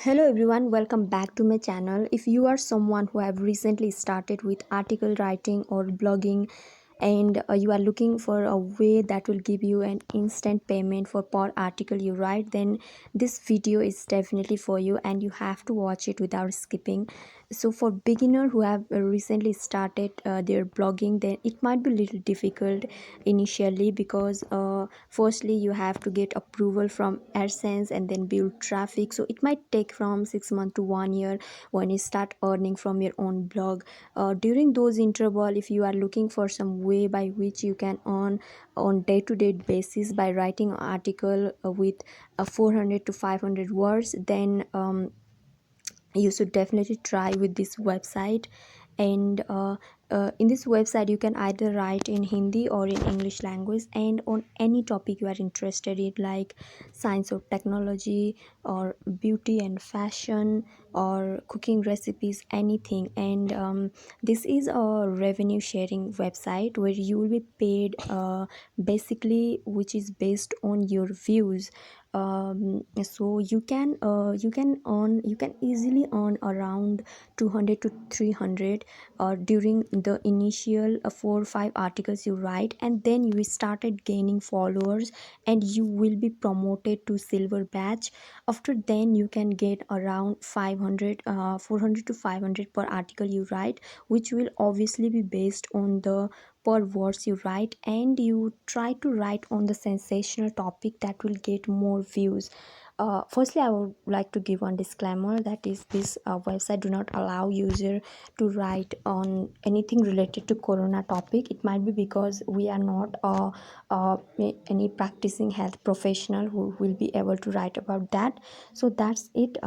Hello everyone, welcome back to my channel. If you are someone who have recently started with article writing or blogging and you are looking for a way that will give you an instant payment for per article you write, then this video is definitely for you and you have to watch it without skipping. So for beginner who have recently started their blogging, then it might be a little difficult initially because firstly you have to get approval from AdSense and then build traffic, so it might take from 6 months to 1 year when you start earning from your own blog. During those interval, if you are looking for some way by which you can earn on day-to-day basis by writing an article with 400 to 500 words, then you should definitely try with this website. And in this website you can either write in Hindi or in English language and on any topic you are interested in, like science or technology or beauty and fashion or cooking recipes, anything. And this is a revenue sharing website where you will be paid basically, which is based on your views. So you can easily earn around 200 to 300 during the initial 4 or 5 articles you write, and then you started gaining followers and you will be promoted to silver batch. After then you can get around 400 to 500 per article you write, which will obviously be based on the per words you write, and you try to write on the sensational topic that will get more views. Firstly, I would like to give one disclaimer, that is this website do not allow user to write on anything related to corona topic. It might be because we are not any practicing health professional who will be able to write about that. So that's it.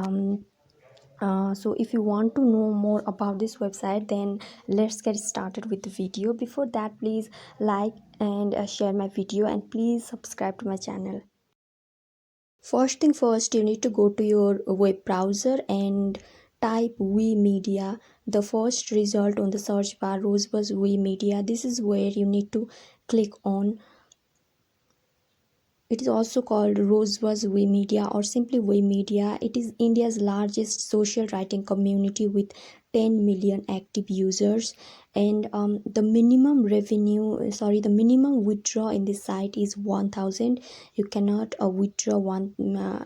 So if you want to know more about this website, then let's get started with the video. Before that, please like and share my video, and please subscribe to my channel. First thing first, you need to go to your web browser and type Wikimedia. The first result on the search bar, Rosebuzz Wikimedia. This is where you need to click on. It is also called Rosebuzz Wikimedia or simply Wikimedia. It is India's largest social writing community with 10 million active users. And the minimum withdraw in this site is 1000. You cannot withdraw one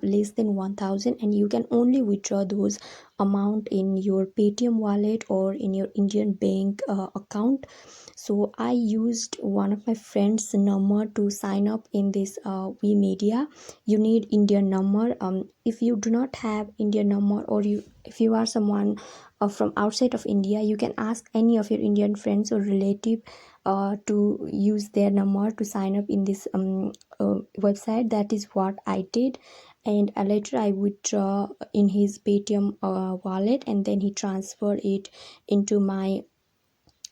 less than 1000, and you can only withdraw those amount in your Paytm wallet or in your Indian bank account. So I used one of my friend's number to sign up in this Wikimedia. You need Indian number. If you do not have Indian number, or if you are someone from outside of India, you can ask any of your Indian friends or relative to use their number to sign up in this website. That is what I did. And later I withdraw in his Paytm wallet, and then he transferred it into my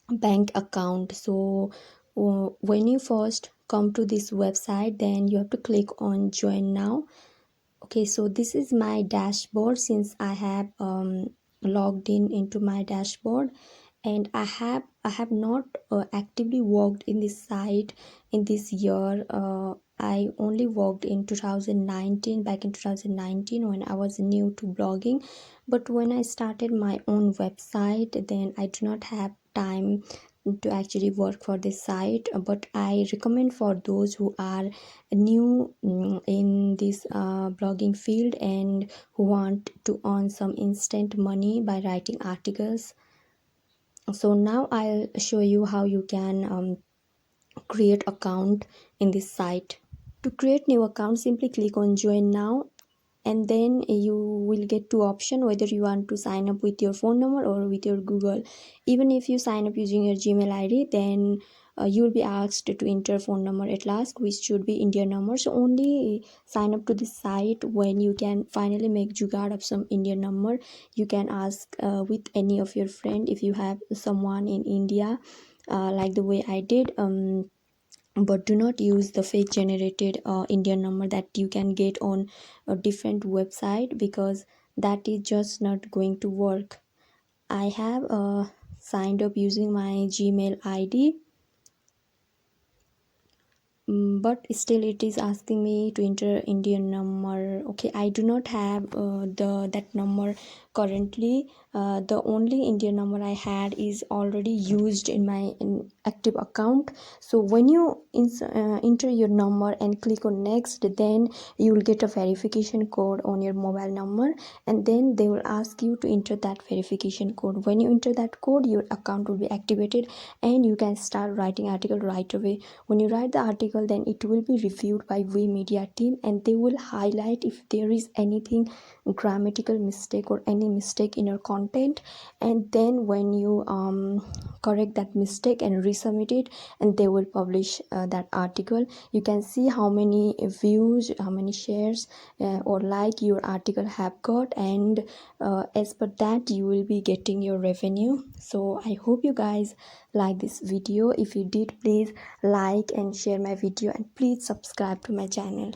bank account. So when you first come to this website, then you have to click on join now. Okay, so this is my dashboard, since I have logged in into my dashboard. And I have not actively worked in this site in this year. I only worked in 2019, back in 2019 when I was new to blogging. But when I started my own website, then I do not have time to actually work for this site. But I recommend for those who are new in this blogging field and who want to earn some instant money by writing articles. So now I'll show you how you can create account in this site. To create new account, simply click on join now, and then you will get two options, whether you want to sign up with your phone number or with your Google. Even if you sign up using your Gmail ID, then you will be asked to enter phone number at last, which should be Indian number. So only sign up to this site when you can finally make jugaad of some Indian number. You can ask with any of your friend if you have someone in India, like the way I did. But do not use the fake generated Indian number that you can get on a different website, because that is just not going to work. I have signed up using my Gmail ID, but still it is asking me to enter Indian number. Okay, I do not have that number currently. The only Indian number I had is already used in my active account. So when you enter your number and click on next, then you will get a verification code on your mobile number, and then they will ask you to enter that verification code. When you enter that code, your account will be activated and you can start writing article right away. When you write the article, then it will be reviewed by We Media team, and they will highlight if there is anything grammatical mistake or any mistake in your content, and then when you correct that mistake and resubmit it, and they will publish that article. You can see how many views, how many shares or like your article have got, and as per that you will be getting your revenue. So I hope you guys like this video. If you did, please like and share my video, and please subscribe to my channel.